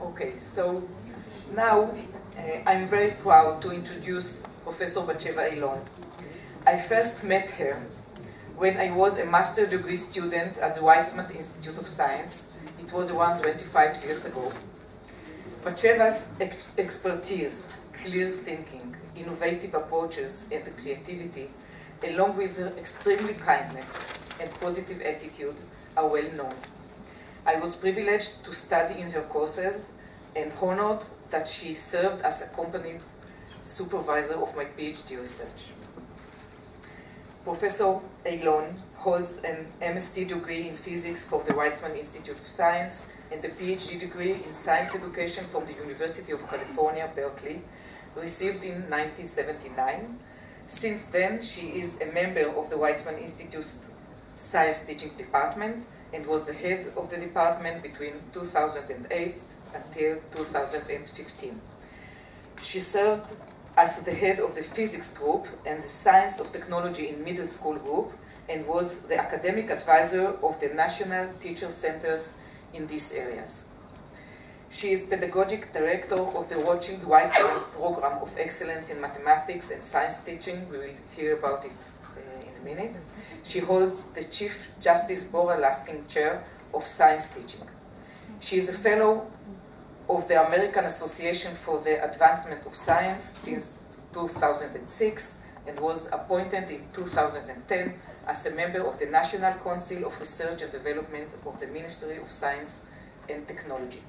Okay, so now I'm very proud to introduce Professor Eilon. I first met her when I was a master's degree student at the Weizmann Institute of Science. It was around 25 years ago. Batcheva's expertise, clear thinking, innovative approaches, and creativity, along with her extremely kindness and positive attitude, are well known. I was privileged to study in her courses and honored that she served as accompanied supervisor of my PhD research. Professor Eilon holds an MSc degree in physics from the Weizmann Institute of Science and a PhD degree in science education from the University of California, Berkeley, received in 1979. Since then, she is a member of the Weizmann Institute's Science Teaching Department and was the head of the department between 2008 until 2015. She served as the head of the physics group and the science of technology in middle school group and was the academic advisor of the national teacher centers in these areas. She is pedagogic director of the Rothschild Weizmann Program of Excellence in Mathematics and Science Teaching. We will hear about it in a minute. She holds the Chief Justice Bora Laskin Chair of Science Teaching. She is a fellow of the American Association for the Advancement of Science since 2006 and was appointed in 2010 as a member of the National Council of Research and Development of the Ministry of Science and Technology.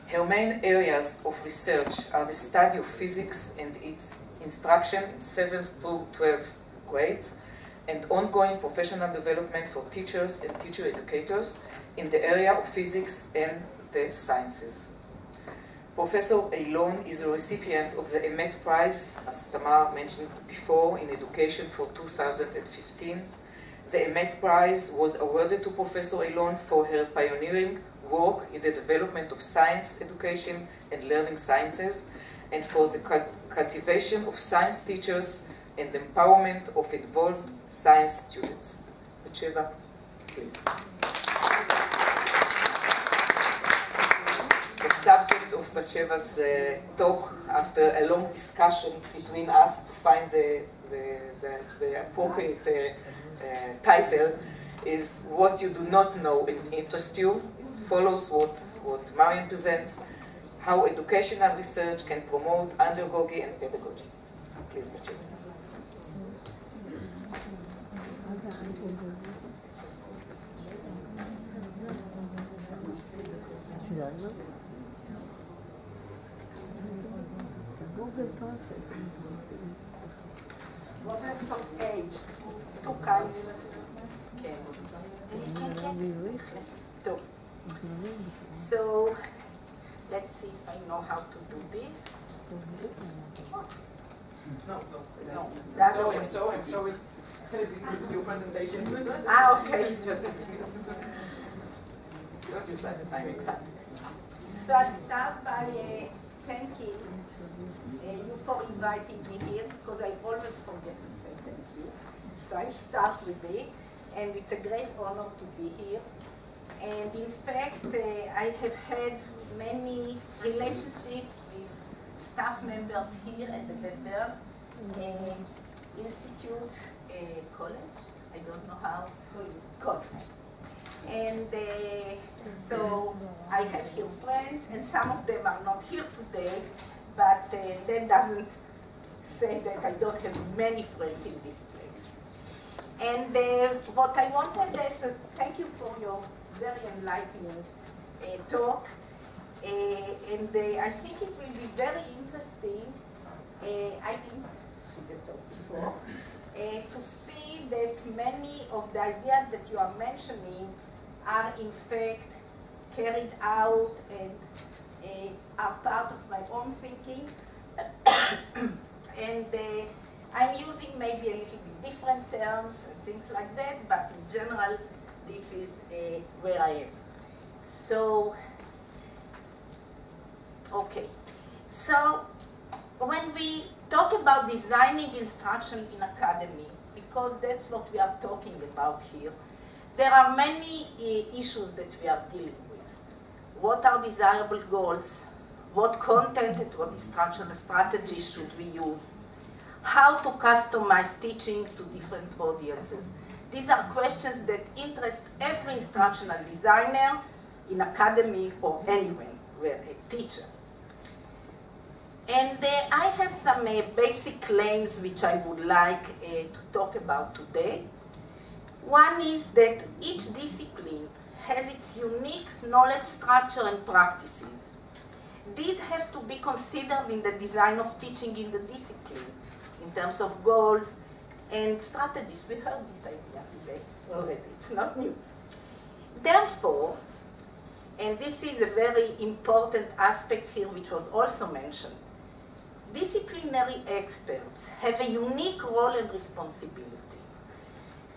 Her main areas of research are the study of physics and its instruction in 7th through 12th grades, and ongoing professional development for teachers and teacher educators in the area of physics and the sciences. Professor Eilon is a recipient of the Emet Prize, as Tamar mentioned before, in education for 2015. The Emet Prize was awarded to Professor Eilon for her pioneering work in the development of science education and learning sciences, and for the cultivation of science teachers and the empowerment of involved science students. Batcheva, please. The subject of Batcheva's talk, after a long discussion between us to find the appropriate title, is What You Do Not Know and Interests You. It follows what Marian presents, how educational research can promote andragogy and pedagogy. Please, Batcheva. Moments of age, two kinds. So, let's see if I know how to do this. No. I'm sorry. Your presentation. Okay. Just don't use that. I'm excited. So I'll start by thanking you for inviting me here, because I always forget to say thank you. So I'll start with it, and it's a great honor to be here. And in fact, I have had many relationships with staff members here at the Bedberg Institute College. I don't know how, college. And so I have here friends, and some of them are not here today, but that doesn't say that I don't have many friends in this place. And what I wanted is thank you for your very enlightening talk. And I think it will be very interesting. I didn't see the talk before. To see that many of the ideas that you are mentioning are in fact carried out and are part of my own thinking. And I'm using maybe a little bit different terms and things like that, but in general, this is where I am. So, okay. So, when we talk about designing instruction in academy, because that's what we are talking about here, there are many issues that we are dealing with. what are desirable goals, what content and what instructional strategies should we use, how to customize teaching to different audiences. These are questions that interest every instructional designer in academy or anywhere where a teacher. And I have some basic claims which I would like to talk about today. One is that each discipline has its unique knowledge structure and practices. These have to be considered in the design of teaching in the discipline, in terms of goals and strategies. We heard this idea today already, it's not new. Therefore, and this is a very important aspect here which was also mentioned, disciplinary experts have a unique role and responsibility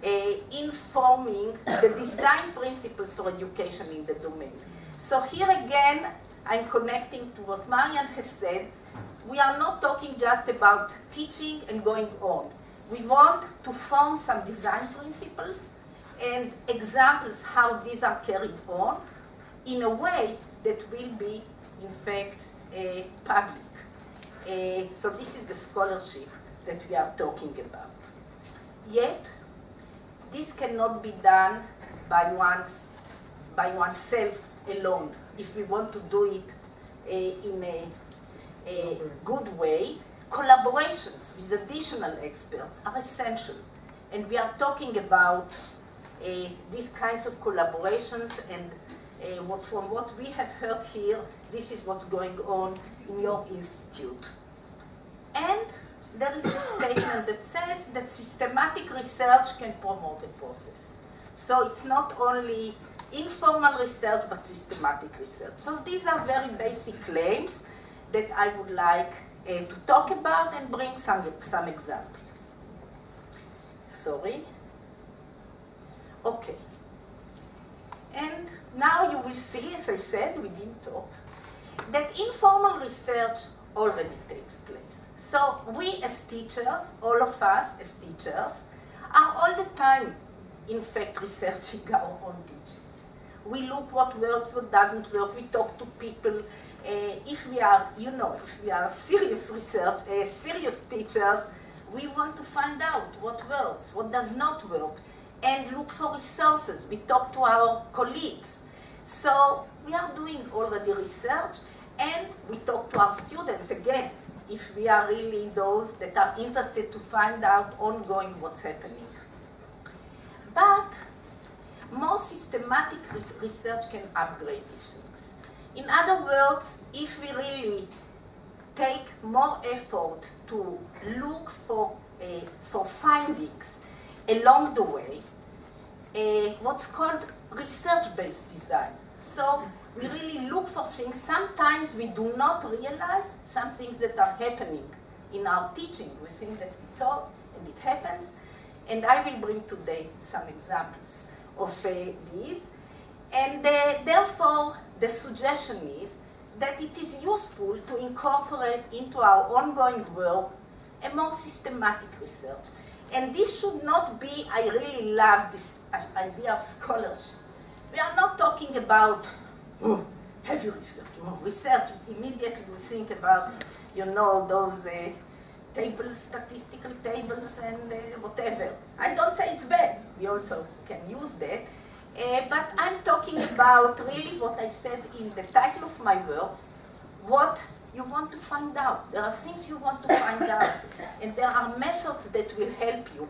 in forming the design principles for education in the domain. So here again, I'm connecting to what Marian has said. We are not talking just about teaching and going on. We want to form some design principles and examples how these are carried on in a way that will be, in fact, public. So this is the scholarship that we are talking about. Yet, this cannot be done by oneself alone. If we want to do it in a good way, collaborations with additional experts are essential. And we are talking about these kinds of collaborations, and from what we have heard here, this is what's going on in your institute. And there is a statement that says that systematic research can promote a process. So it's not only informal research, but systematic research. So these are very basic claims that I would like to talk about and bring some examples. Sorry. Okay. And now you will see, as I said, we didn't talk, that informal research already takes place. So we as teachers, all of us as teachers, are all the time, in fact, researching our own teaching. We look what works, what doesn't work. We talk to people. If we are, if we are serious serious teachers, we want to find out what works, what does not work, and look for resources. We talk to our colleagues. So we are doing already research, and we talk to our students again, if we are really those that are interested to find out ongoing what's happening. But more systematic research can upgrade these things. In other words, if we really take more effort to look for findings along the way, what's called research-based design. So we really look for things. Sometimes we do not realize some things that are happening in our teaching. We think that we thought, and it happens. And I will bring today some examples of these. And therefore, the suggestion is that it is useful to incorporate into our ongoing work a more systematic research. And this should not be, I really love this idea of scholarship. We are not talking about heavy research. Research, immediately we think about, those tables, statistical tables, and whatever. I don't say it's bad. We also can use that. But I'm talking about really what I said in the title of my work, what you want to find out. There are things you want to find out, and there are methods that will help you.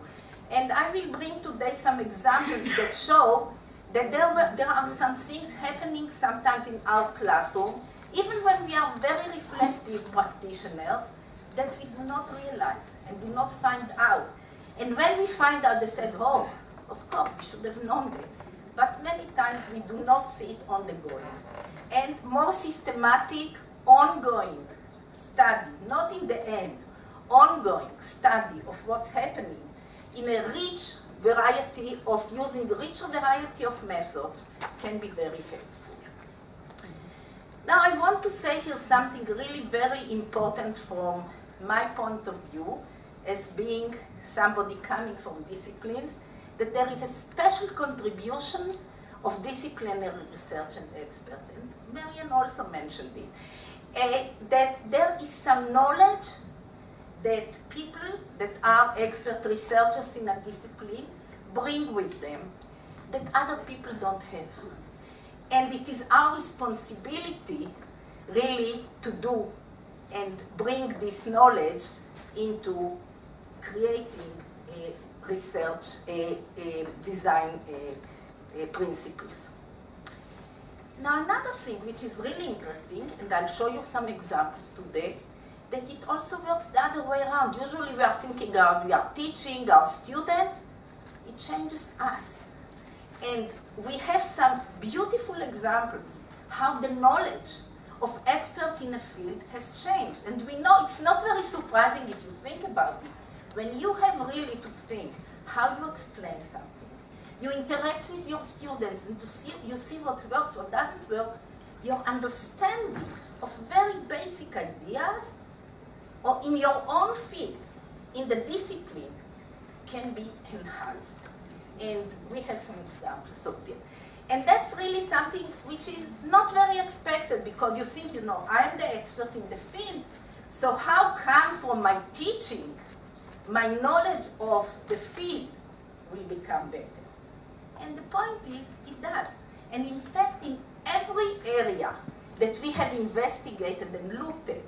And I will bring today some examples that show that there are some things happening sometimes in our classroom, even when we are very reflective practitioners, that we do not realize and do not find out. And when we find out, they said, oh, of course, we should have known that. But many times we do not see it on the going. And more systematic, ongoing study, not in the end, ongoing study of what's happening in a rich variety of, using richer variety of methods can be very helpful. Now I want to say here something really very important from my point of view as being somebody coming from disciplines, that there is a special contribution of disciplinary research and experts, and Marian also mentioned it, that there is some knowledge that people that are expert researchers in a discipline bring with them that other people don't have. And it is our responsibility really to do and bring this knowledge into creating research design principles. Now another thing which is really interesting, and I'll show you some examples today, that it also works the other way around. Usually we are thinking we are teaching our students, it changes us. And we have some beautiful examples how the knowledge of experts in a field has changed. And we know it's not very surprising if you think about it. When you have really to think how you explain something, you interact with your students and you see what works, what doesn't work, your understanding of very basic ideas or in your own field, in the discipline, can be enhanced. And we have some examples of that. And that's really something which is not very expected, because you think, I'm the expert in the field, so how come from my teaching, my knowledge of the field will become better? And the point is, it does. And in fact, in every area that we have investigated and looked at,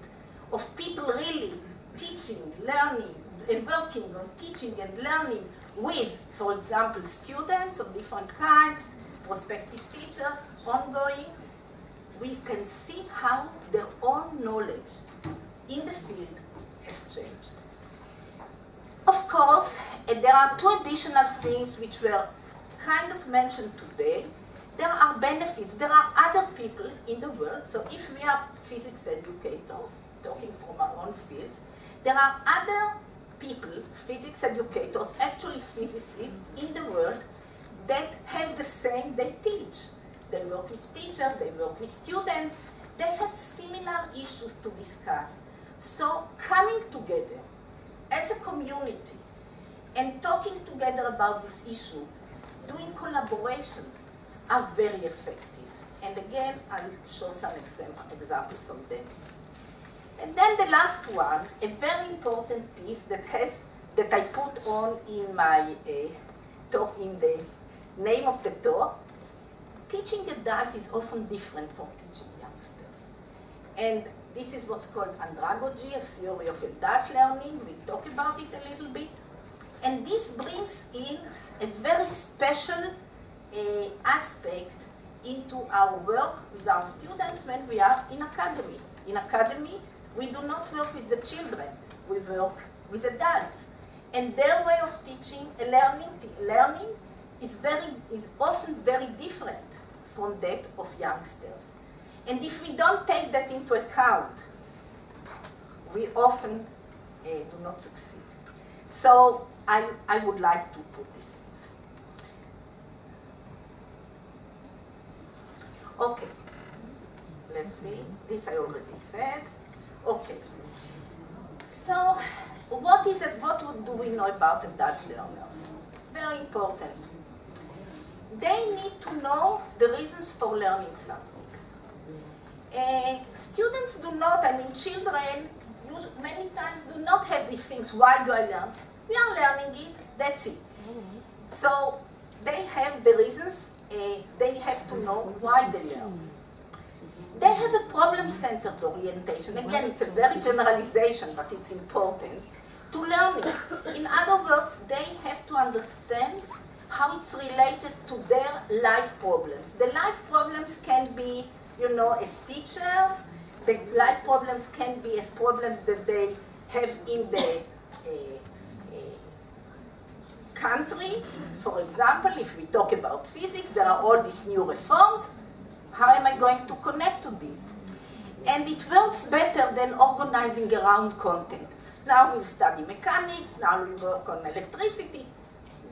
of people really teaching, learning, and working on teaching and learning with, for example, students of different kinds, prospective teachers, ongoing, we can see how their own knowledge in the field has changed. Of course, there are two additional things which were kind of mentioned today. There are benefits. There are other people in the world. So if we are physics educators, talking from our own fields, there are other people, physics educators, actually physicists in the world that have the same, they teach. They work with teachers, they work with students, they have similar issues to discuss. So coming together as a community and talking together about this issue, doing collaborations are very effective. And again, I'll show some examples of them. And then the last one, a very important piece that I put on in my talk, in the name of the talk. Teaching adults is often different from teaching youngsters. And this is what's called andragogy, a theory of adult learning. We'll talk about it a little bit. And this brings in a very special aspect into our work with our students when we are in academy. In academy, we do not work with the children, we work with adults. And their way of teaching and learning is often very different from that of youngsters. And if we don't take that into account, we often do not succeed. So I would like to put these things. Okay, let's see, this I already said. Okay, so what do we know about adult learners? Very important. They need to know the reasons for learning something. Students do not, children many times do not have these things. Why do I learn? We are learning it, that's it. So they have the reasons, they have to know why they learn. They have a problem-centered orientation. Again, it's a very generalization, but it's important to learning. In other words, they have to understand how it's related to their life problems. The life problems can be, as teachers. The life problems can be as problems that they have in the country. For example, if we talk about physics, there are all these new reforms. How am I going to connect to this? And it works better than organizing around content. Now we'll study mechanics, now we'll work on electricity.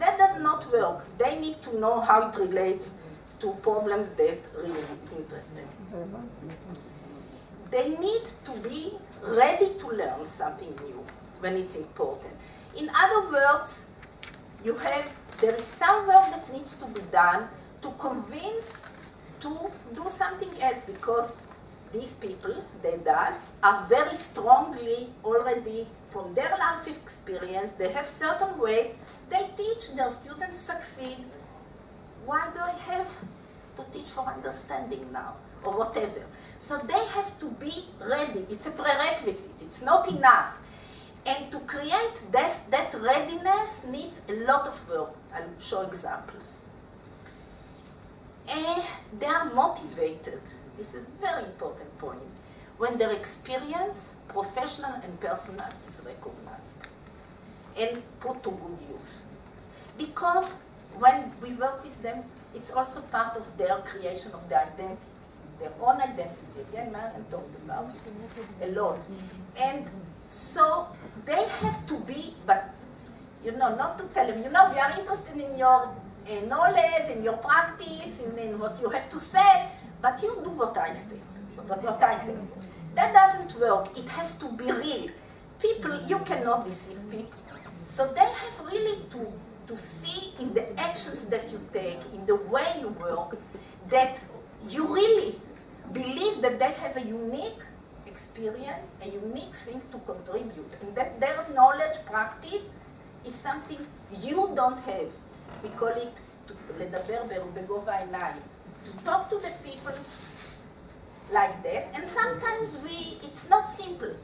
That does not work. They need to know how it relates to problems that really interest them. They need to be ready to learn something new when it's important. In other words, there is some work that needs to be done to convince to do something else, because these people, the adults, are very strongly already from their life experience. They have certain ways they teach their students succeed. Why do I have to teach for understanding now, or whatever? So they have to be ready. It's a prerequisite. It's not enough. And to create that readiness needs a lot of work. I'll show examples. They are motivated. This is a very important point. When their experience, professional and personal, is recognized and put to good use. Because when we work with them, it's also part of their creation of their identity, their own identity. Again, Marian talked about it a lot. And so they have to be, but not to tell them, we are interested in your knowledge, in your practice, in what you have to say, but you do what I say, what I tell you. That doesn't work. It has to be real. People, you cannot deceive people. So they have really to see in the actions that you take, in the way you work, that you really believe that they have a unique experience, a unique thing to contribute, and that their knowledge practice is something you don't have. We call it לדבר בגובה העיניים. To talk to the people like that, and sometimes it's not simple,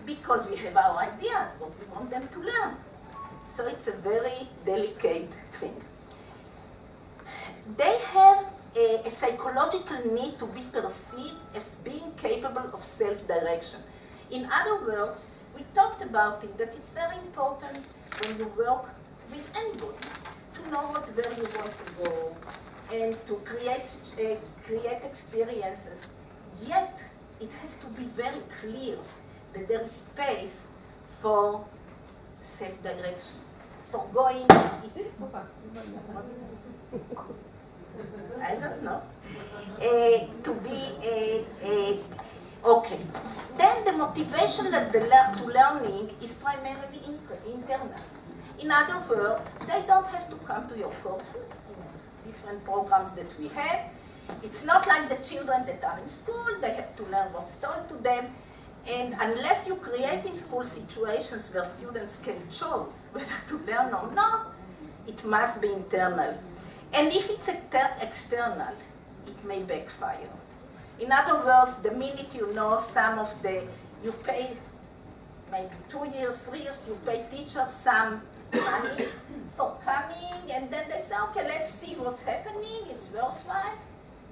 because we have our ideas, but we want them to learn. So it's a very delicate thing. They have a psychological need to be perceived as being capable of self-direction. In other words, we talked about it, that it's very important when you work with anybody to know where you want to go and to create experiences. Yet, it has to be very clear that there is space for self-direction, for going, I don't know, to be, okay. Then the motivation to learning is primarily internal. In other words, they don't have to come to your courses, different programs that we have. It's not like the children that are in school, they have to learn what's told to them. And unless you create in school situations where students can choose whether to learn or not, it must be internal. And if it's external, it may backfire. In other words, the minute you know you pay maybe 2 years, 3 years, you pay teachers some money for coming, and then they say, okay, let's see what's happening, it's worthwhile.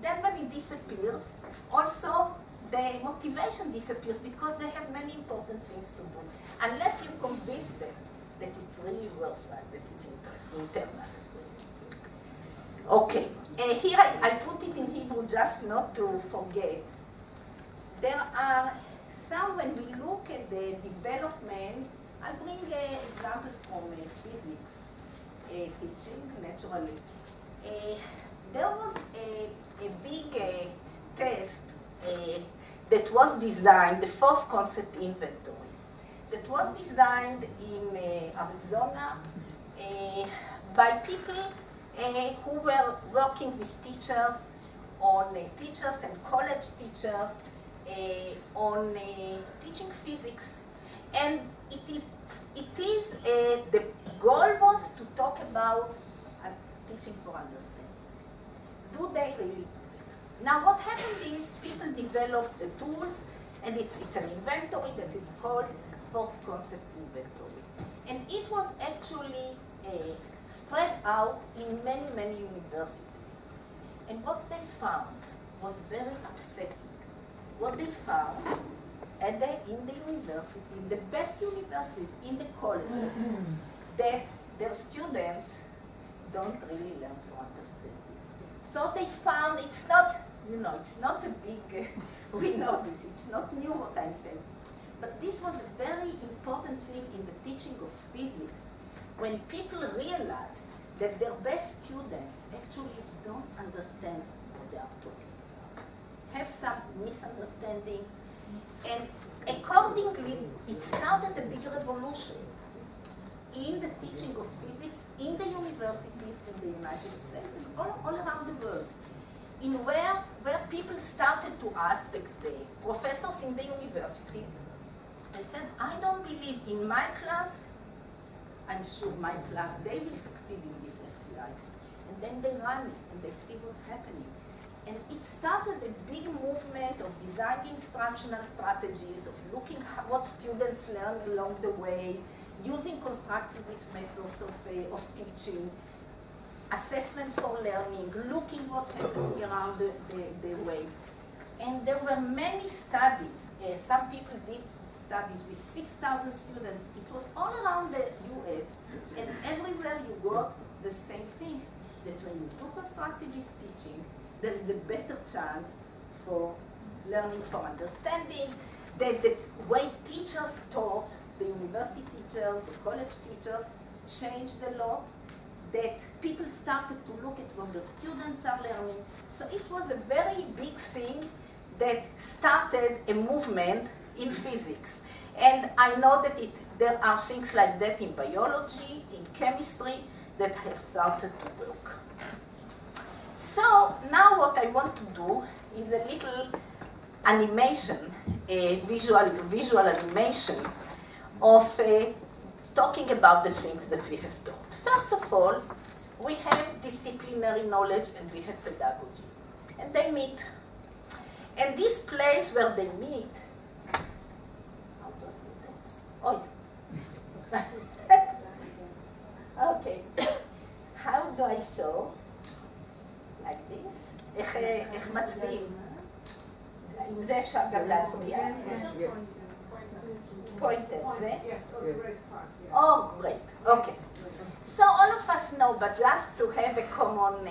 Then when it disappears, also the motivation disappears, because they have many important things to do. Unless you convince them that it's really worthwhile, that it's internal. Okay, here I put it in Hebrew just not to forget. There are some, when we look at the development, I'll bring examples from physics teaching, naturally. There was a big test that was designed, the force concept inventory, that was designed in Arizona by people who were working with teachers, on teachers and college teachers, on teaching physics. And the goal was to talk about teaching for understanding. Do they really do it? Now what happened is people developed the tools, and it's an inventory that it's called force concept inventory. And it was actually spread out in many, many universities. And what they found was very upsetting. What they found in the university, in the best universities, in the colleges, that their students don't really learn for understanding. So they found it's not, it's not a big, we know this, it's not new what I'm saying. But this was a very important thing in the teaching of physics, when people realized that their best students actually don't understand what they are talking about, have some misunderstandings, and accordingly, it started a big revolution. in the teaching of physics in the universities in the United States and all around the world. In where people started to ask the professors in the universities, they said, I don't believe in my class, I'm sure my class, they will succeed in this FCI. And then they run it and they see what's happening. And it started a big movement of designing instructional strategies, of looking at what students learn along the way, using constructivist methods of teaching, assessment for learning, looking what's happening around the way. And there were many studies. Some people did studies with 6,000 students. It was all around the US. And everywhere you got the same things, that when you do constructivist teaching, there is a better chance for learning, for understanding, that the way teachers taught, the university teachers, the college teachers, changed a lot, that people started to look at what the students are learning. So it was a very big thing that started a movement in physics. And I know that there are things like that in biology, in chemistry, that have started to work. So now what I want to do is a little animation, a visual animation of talking about the things that we have taught. First of all, we have disciplinary knowledge and we have pedagogy. And they meet. And this place where they meet, how do I do that? Oh, okay. How do I show? Like this. איך מצביעים? עם זה אפשר גם להצביע? Pointed, זה? Oh, great. Okay. So all of us know, but just to have a common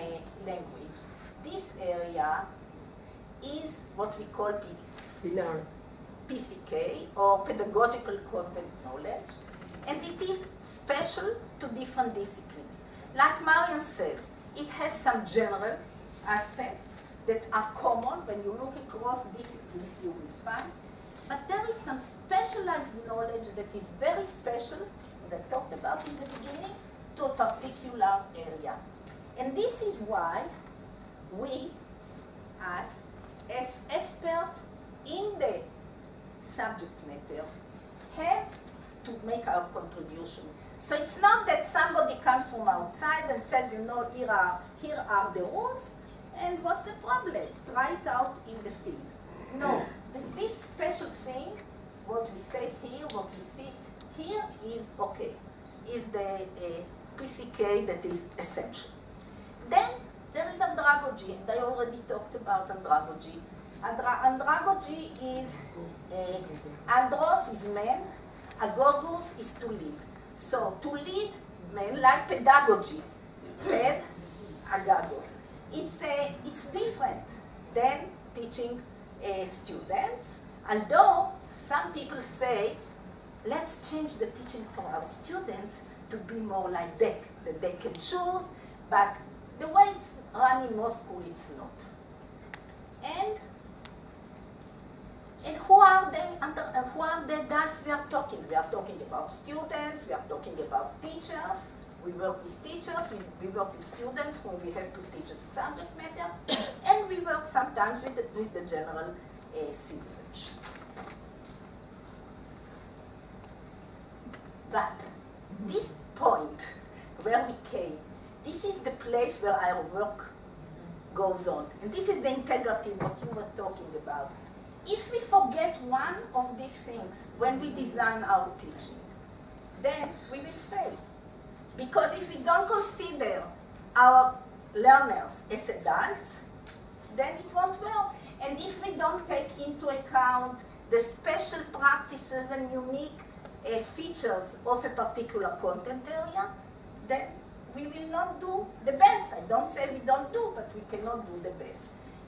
language, this area is what we call PCK, or pedagogical content knowledge, and it is special to different disciplines. Like Marian said, it has some general aspects that are common. When you look across disciplines, you will find. But there is some specialized knowledge that is very special, that I talked about in the beginning, to a particular area. And this is why we, as experts in the subject matter, have to make our contribution. So it's not that somebody comes from outside and says, you know, here are the rules, and what's the problem? Try it out in the field. No, this special thing, what we say here, what we see here is okay, is the PCK that is essential. Then there is andragogy, and I already talked about andragogy. Andragogy is, andros is man, agogos is to lead. So to lead men, like pedagogy, ped, agogos. It's different than teaching students, although some people say, let's change the teaching for our students to be more like that they can choose, but the way it's run in most schools, it's not. And who are the adults we are talking? We are talking about students, we are talking about teachers. We work with teachers, we work with students whom we have to teach a subject matter, and we work sometimes with the general citizenship. But this point where we came, this is the place where our work goes on. And this is the integrity, what you were talking about. If we forget one of these things when we design our teaching, then we will fail. Because if we don't consider our learners as adults, then it won't work. And if we don't take into account the special practices and unique features of a particular content area, then we will not do the best. I don't say we don't do, but we cannot do the best.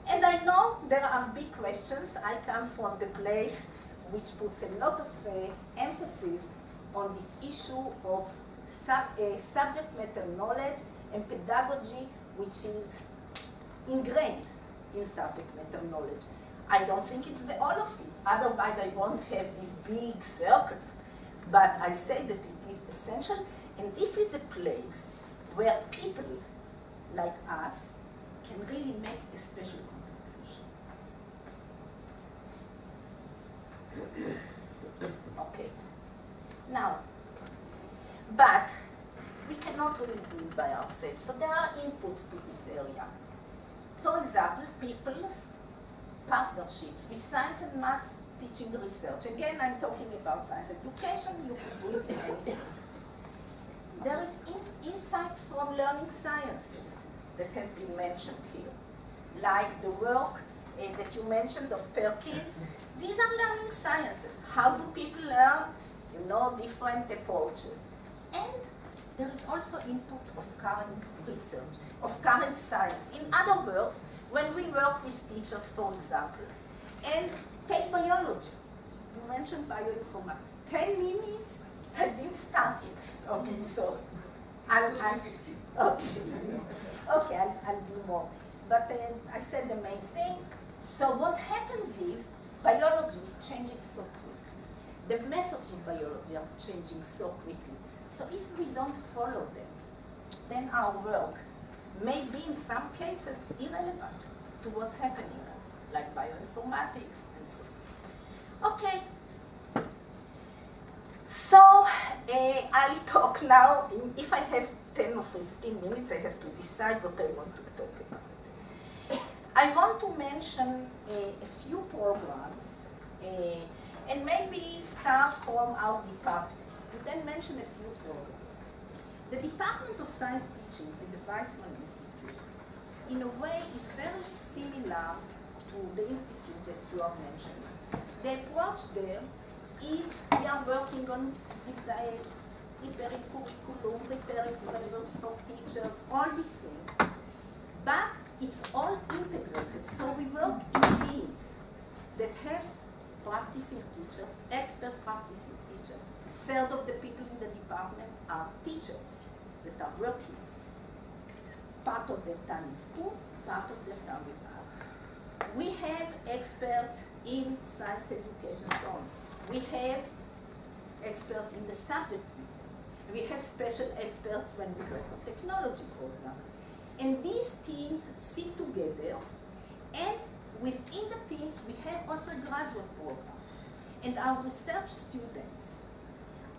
And I know there are big questions. I come from the place which puts a lot of emphasis on this issue of subject matter knowledge and pedagogy, which is ingrained in subject matter knowledge. I don't think it's all of it. Otherwise, I won't have these big circles. But I say that it is essential. And this is a place where people like us can really make a special contribution. Okay. Now, but we cannot really do it by ourselves. So there are inputs to this area. For example, people's partnerships with science and math teaching research. Again, I'm talking about science education. You can do it in anything. There is insights from learning sciences that have been mentioned here, like the work that you mentioned of pair kids. These are learning sciences. How do people learn? You know, different approaches. And there is also input of current research, of current science. In other words, when we work with teachers, for example, and take biology. You mentioned bioinformatics. 10 minutes? I didn't start it. Okay, so I'll do more. But I said the main thing. So what happens is biology is changing so quickly. The methods of biology are changing so quickly. So if we don't follow them, then our work may be in some cases irrelevant to what's happening, like bioinformatics and so on. Okay. So I'll talk now. If I have 10 or 15 minutes, I have to decide what I want to talk about. I want to mention a few programs and maybe start from our department and then mention a few programs. The Department of Science Teaching at the Weizmann Institute, in a way, is very similar to the institute that you are mentioning. The approach there is we are working on preparing curriculum, preparing frameworks for teachers, all these things. But it's all integrated, so we work in teams that have practicing teachers, expert practicing teachers. A third of the people in the department are teachers that are working. Part of their time in school, part of their time with us. We have experts in science education and so on. We have experts in the subject matter. We have special experts when we work on technology, for example. And these teams sit together, and within the teams, we have also a graduate program. And our research students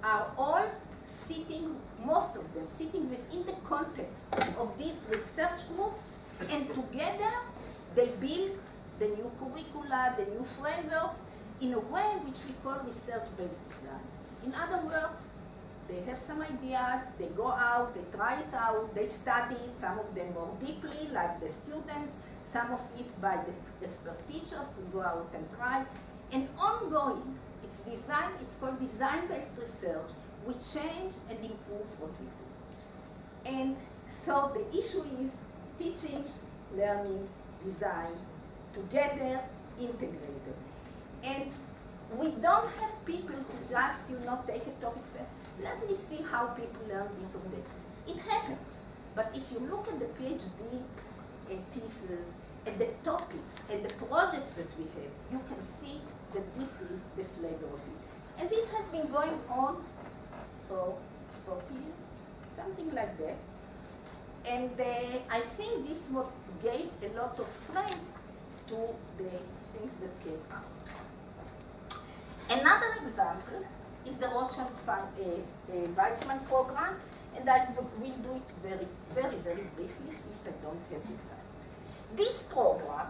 are all sitting, most of them, sitting within the context of these research groups, and together they build the new curricula, the new frameworks, in a way which we call research-based design. In other words, they have some ideas, they go out, they try it out, they study it, some of them more deeply, like the students, some of it by the expert teachers who go out and try. And ongoing, it's design, it's called design-based research. We change and improve what we do. And so the issue is teaching, learning, design, together, integrated. And we don't have people who just, take a topic and say, let me see how people learn this or that. It happens. But if you look at the PhD thesis, at the topics, and the projects that we have, you can see that this is the flavor of it. And this has been going on for 40 years, something like that. And I think this gave a lot of strength to the things that came out. Another example is the Rothschild Weizmann program, and I will do it very, very, very briefly since I don't have the time. This program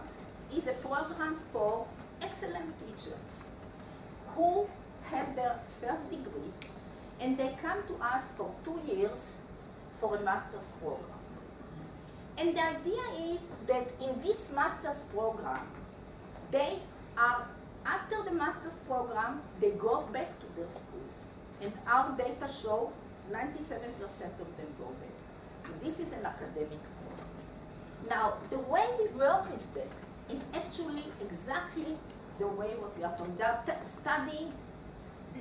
is a program for excellent teachers who have their first degree, and they come to us for 2 years for a master's program. And the idea is that in this master's program, they are, after the master's program, they go back to their schools. And our data show 97% of them go back. And this is an academic program. Now, the way we work with them is actually exactly the way what we are doing. They are studying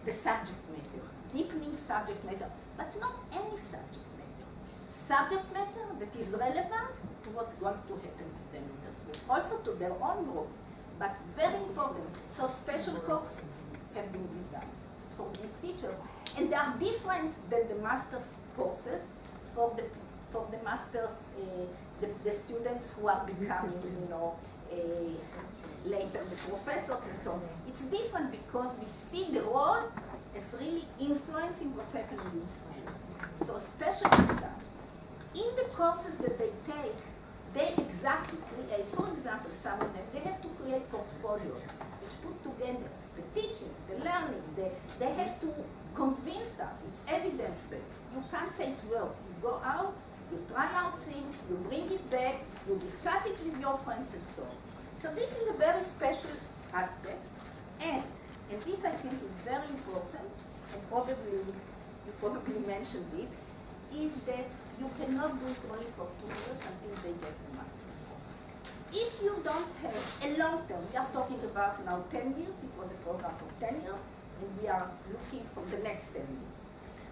the subject matter, deepening subject matter, but not any subject matter. Subject matter that is relevant to what's going to happen to them in the school, also to their own growth, but very important. So special courses have been designed for these teachers, and they are different than the master's courses for the masters, the students who are becoming, you know, later the professors and so on. It's different because we see the role as really influencing what's happening in school. So especially that. In the courses that they take, they exactly create, for example, some of them, they have to create portfolios which put together the teaching, the learning, they have to convince us, it's evidence-based. You can't say it works. You go out, you try out things, you bring it back, you discuss it with your friends and so on. So this is a very special aspect, and this I think is very important, and you probably mentioned it, is that you cannot do it only for 2 years until they get the master's program. If you don't have a long term, we are talking about now 10 years, it was a program for 10 years, and we are looking for the next 10 years.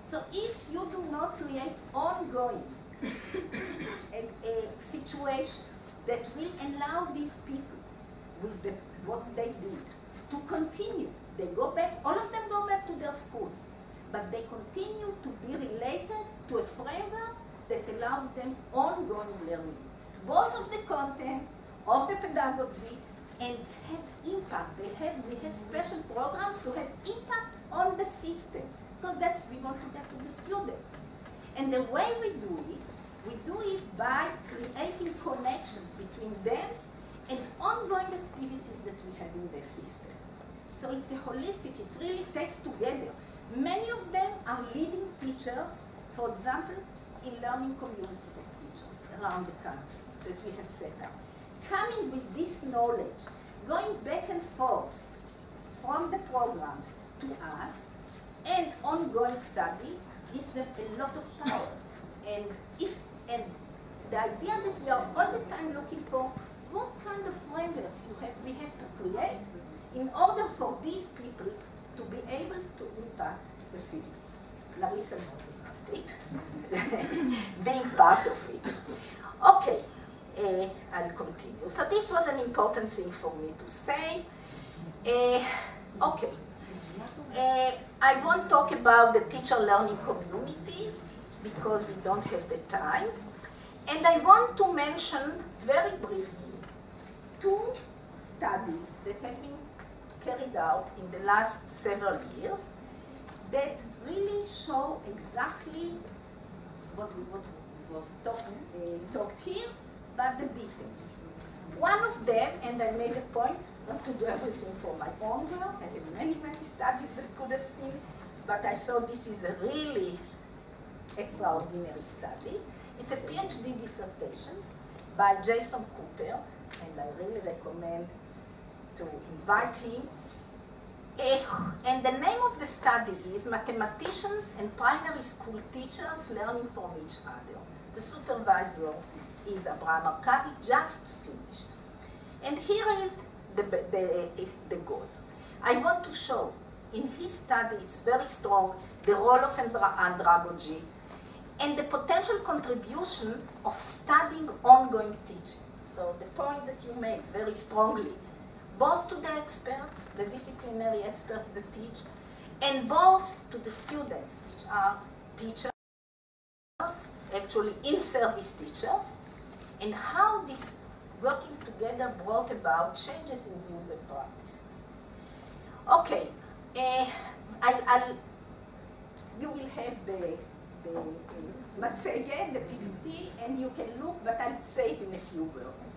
So if you do not create ongoing situations that will allow these people with what they did to continue, they go back, all of them go back to their schools, but they continue to be related to a framework that allows them ongoing learning, both of the content, of the pedagogy, and have impact. We have special programs to have impact on the system, because that's we want to get to the students. And the way we do it by creating connections between them and ongoing activities that we have in the system. So it's a holistic, it really takes together. Many of them are leading teachers, for example, in learning communities of teachers around the country that we have set up. Coming with this knowledge, going back and forth from the programs to us, and ongoing study gives them a lot of power. And the idea that we are all the time looking for what kind of frameworks we have to create in order for these people to be able to impact the field. Larissa knows about it, being part of it. Okay, I'll continue. So this was an important thing for me to say. Okay. I won't talk about the teacher learning communities because we don't have the time. And I want to mention very briefly 2 studies that have been carried out in the last several years that really show exactly what was talked here, but the details. One of them, and I made a point not to do everything for my own work. I have many studies that could have seen, but I thought this is a really extraordinary study. It's a PhD dissertation by Jason Cooper, and I really recommend to invite him. And the name of the study is Mathematicians and Primary School Teachers Learning from Each Other. The supervisor is Abraham Arkavi, just finished. And here is the goal. I want to show in his study, it's very strong, the role of andragogy and the potential contribution of studying ongoing teaching. So the point that you made very strongly, both to the experts, the disciplinary experts that teach, and both to the students, which are teachers, actually in-service teachers, and how this working together brought about changes in views and practices. Okay, you will have the Matzeget, the PPT, and you can look, but I'll say it in a few words.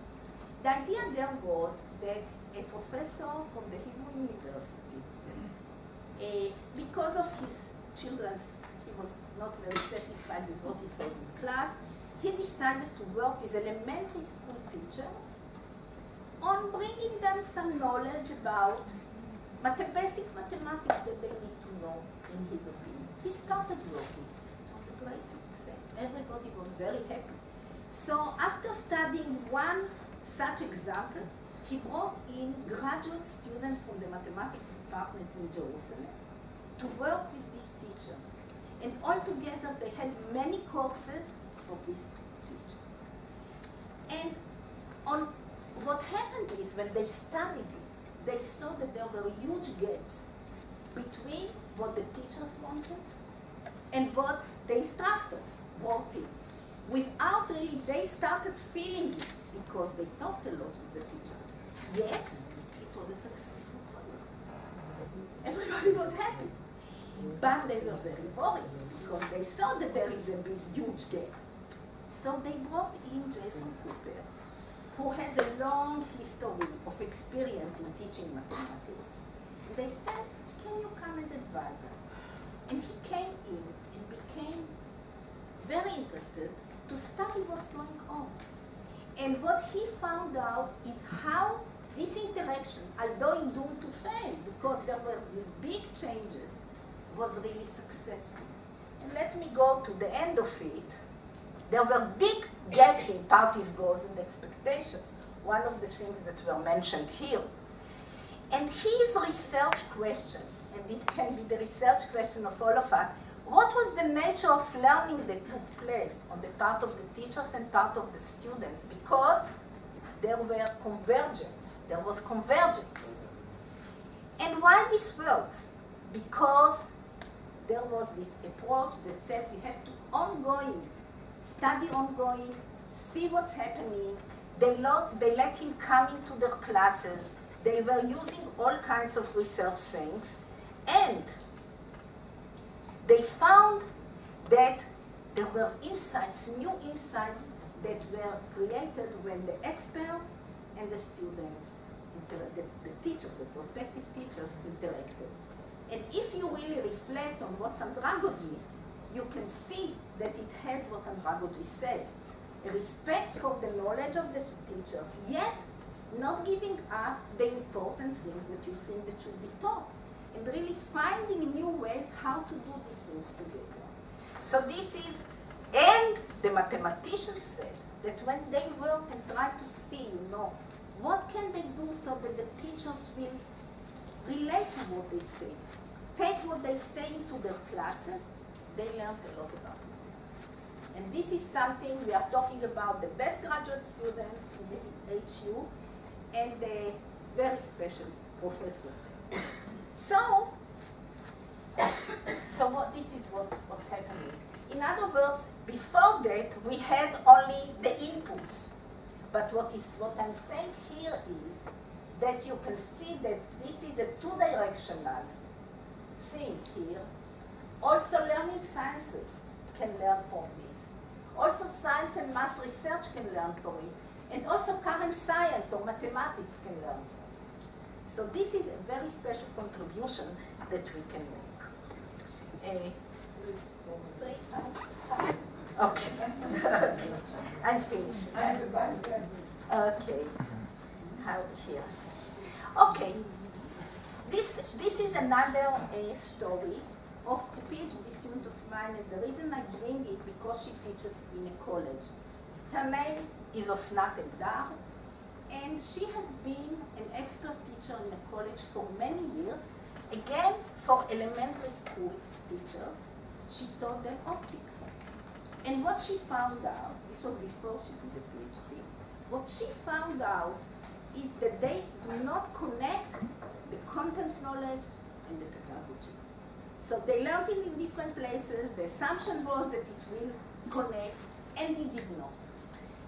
The idea there was that a professor from the Hebrew University, because of his children's, he was not very satisfied with what he saw in class, he decided to work with elementary school teachers on bringing them some knowledge about basic mathematics that they need to know, in his opinion. He started working. It was a great success. Everybody was very happy. So after studying one such example, he brought in graduate students from the mathematics department in Jerusalem to work with these teachers. And altogether, they had many courses for these teachers. And what happened is when they studied it, they saw that there were huge gaps between what the teachers wanted and what the instructors brought in. Without really, they started feeling it because they talked a lot with the teachers. Yet, it was a successful program. Everybody was happy. But they were very worried because they saw that there is a big, huge gap. So they brought in Jason Cooper, who has a long history of experience in teaching mathematics. They said, can you come and advise us? And he came in and became very interested to study what's going on. And what he found out is how this interaction, although doomed to fail, because there were these big changes, was really successful. And let me go to the end of it. There were big gaps in parties' goals and expectations, one of the things that were mentioned here. And his research question, and it can be the research question of all of us, what was the nature of learning that took place on the part of the teachers and part of the students? Because there were convergence, there was convergence. And why this works? Because there was this approach that said we have to study ongoing, see what's happening. They let him come into their classes. They were using all kinds of research things. And they found that there were insights, new insights that were created when the experts and the students, the teachers, the prospective teachers interacted. And if you really reflect on what's andragogy, you can see that it has what andragogy says. A respect for the knowledge of the teachers, yet not giving up the important things that you think that should be taught. And really finding new ways how to do these things together. So this is, and the mathematicians said that when they work and try to see, what can they do so that the teachers will relate to what they say, take what they say into their classes, they learned a lot about mathematics. And this is something we are talking about the best graduate students in the HU and the very special professor. So this is what's happening. In other words, before that, we had only the inputs. But what I'm saying here is that you can see that this is a two-directional thing here. Also, learning sciences can learn from this. Also, science and math research can learn from it. And also, current science or mathematics can learn from it. So this is a very special contribution that we can make. 3, 5. Okay. I'm finished. Okay. Out here. Okay. This is another story of a PhD student of mine, and the reason I bring it because she teaches in a college. Her name is Osnat Eldar, and she has been an expert teacher in a college for many years. Again, for elementary school teachers, she taught them optics. And what she found out, this was before she did the PhD, what she found out is that they do not connect the content knowledge and the pedagogy. So they learned it in different places. The assumption was that it will connect, and it did not.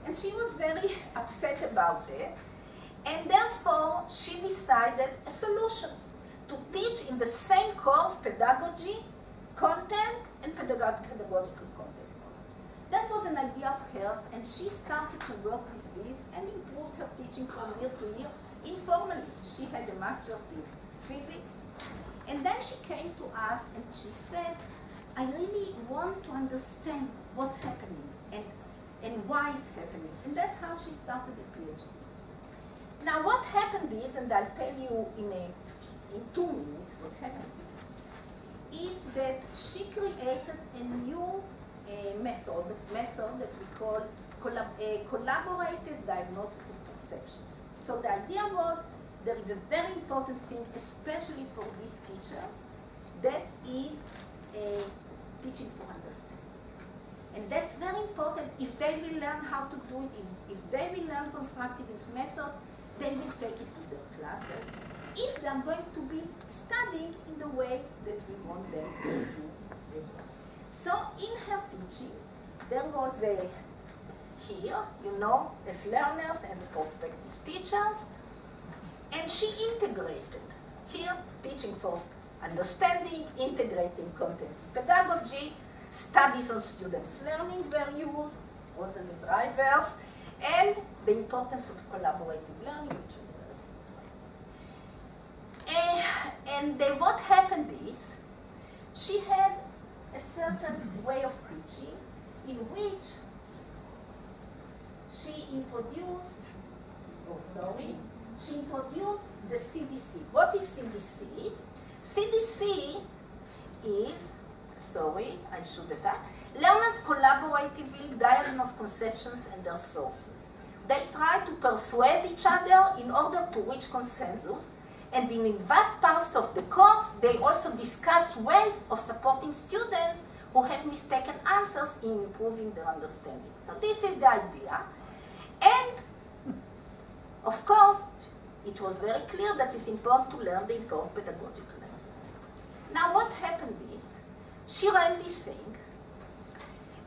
And she was very upset about that. And therefore, she decided a solution to teach in the same course pedagogy, content, and pedagogical content knowledge. That was an idea of hers, and she started to work with this and improved her teaching from year to year informally. She had a master's in physics. And then she came to us and she said, I really want to understand what's happening and why it's happening. And that's how she started the PhD. Now what happened is, and I'll tell you in 2 minutes what happened is that she created a new method that we call collaborated diagnosis of perceptions. So the idea was, there is a very important thing, especially for these teachers, that is teaching for understanding. And that's very important. If they will learn how to do it, if they will learn constructivist methods, they will take it in their classes. If they are going to be studying in the way that we want them to do. So in her teaching, there was a, here, you know, as learners and prospective teachers, and she integrated, here, teaching for understanding, integrating content pedagogy, studies on students' learning were used, also the drivers, and the importance of collaborative learning, which was very central. And what happened is, she had a certain way of teaching in which she introduced the CDC. What is CDC? CDC is, I should have said, learners collaboratively diagnose conceptions and their sources. They try to persuade each other in order to reach consensus, and in vast parts of the course, they also discuss ways of supporting students who have mistaken answers in improving their understanding. So this is the idea. And, of course, it was very clear that it's important to learn the important pedagogical elements. Now, what happened is, she ran this thing,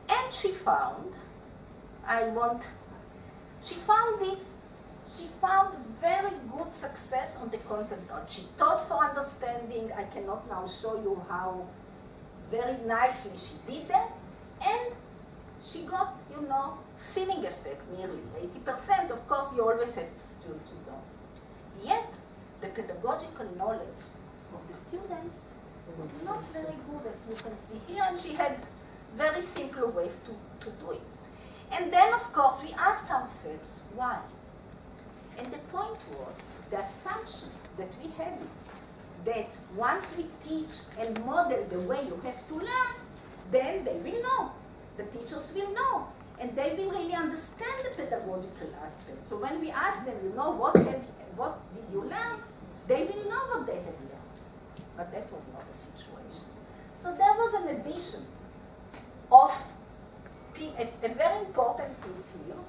and she found, she found very good success on the content node. She taught for understanding. I cannot now show you how very nicely she did that. And she got, you know, ceiling effect nearly 80%. Of course, you always have students who don't. Yet, the pedagogical knowledge of the students was not very good, as you can see here, and she had very simple ways to do it. And then, of course, we asked ourselves, why? And the point was, the assumption that we had is that once we teach and model the way you have to learn, then they will know. The teachers will know. And they will really understand the pedagogical aspect. So when we ask them, you know, what did you learn? They will know what they have learned. But that was not the situation. So there was an addition of a very important piece here,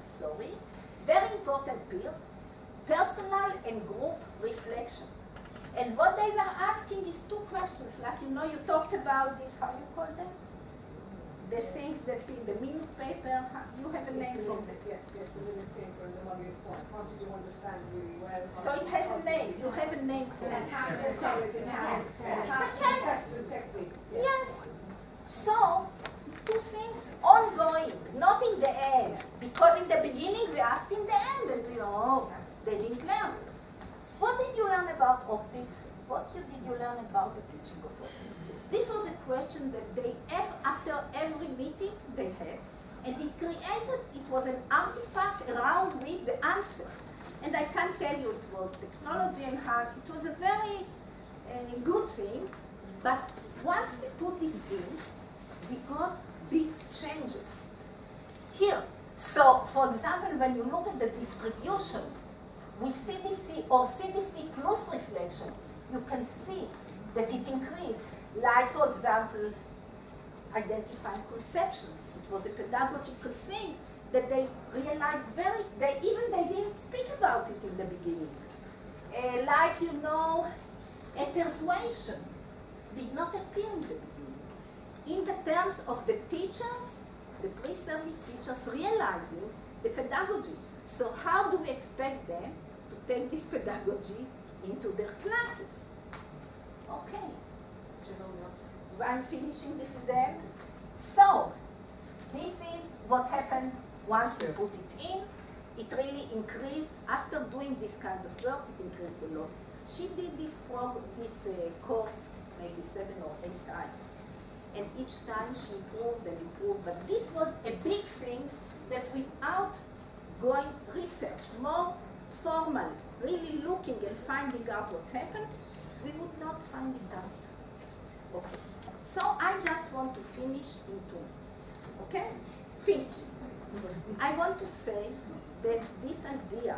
very important piece, personal and group reflection. And what they were asking is two questions, like, you know, you talked about this, how you call them? The things that in the minute paper, you have a name for them. Yes, the minute paper and the longest one. How did you understand really well? So it has a name, you have a name for it. Assessment technique. Yes. So, two things ongoing, not in the end. Because in the beginning we asked in the end, and they didn't learn. What did you learn about optics? What did you learn about the teaching of optics? This was a question that they, after every meeting they had, and it was an artifact around with the answers. And I can't tell you it was technology enhanced, it was a very good thing, but once we put this in, we got big changes. Here, so for example, when you look at the distribution with CDC or CDC plus reflection, you can see that it increased. Like, for example, identifying conceptions. It was a pedagogical thing that they realized they didn't speak about it in the beginning. Like, you know, a persuasion did not appear in the beginning. In the terms of the teachers, the pre-service teachers realizing the pedagogy. So how do we expect them to take this pedagogy into their classes? Okay. I'm finishing, this is the end. So, this is what happened once we put it in. It really increased, after doing this kind of work, it increased a lot. She did this course maybe 7 or 8 times. And each time she improved and improved. But this was a big thing that without going research, more formal, really looking and finding out what's happened, we would not find it out. Okay. So I just want to finish in 2 minutes. Okay? Finish. I want to say that this idea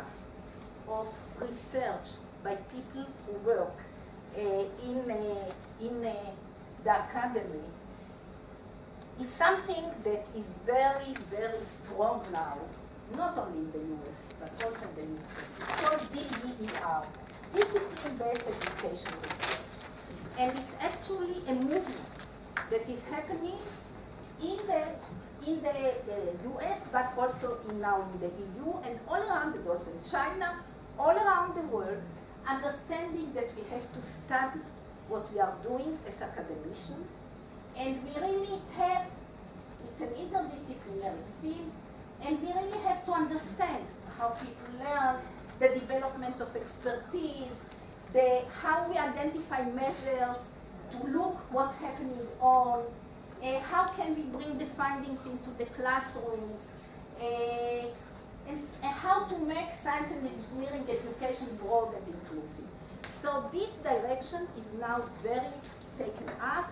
of research by people who work in the academy is something that is very, very strong now, not only in the US, but also in the US. It's called DBER, Discipline-Based Education Research. And it's actually a movement that is happening in the US, but also now in the EU and all around the world, in China, all around the world, understanding that we have to study what we are doing as academicians, and we really have, it's an interdisciplinary field, and we really have to understand how people learn, the development of expertise, how we identify measures to look what's happening on, how can we bring the findings into the classrooms, and how to make science and engineering education broad and inclusive. So this direction is now very taken up,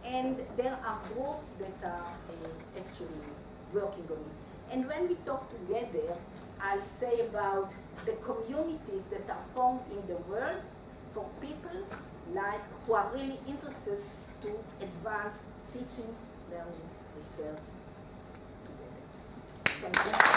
and there are groups that are actually working on it. And when we talk together, I'll say about the communities that are formed in the world for people like who are really interested to advance teaching, learning, research together. Thank you.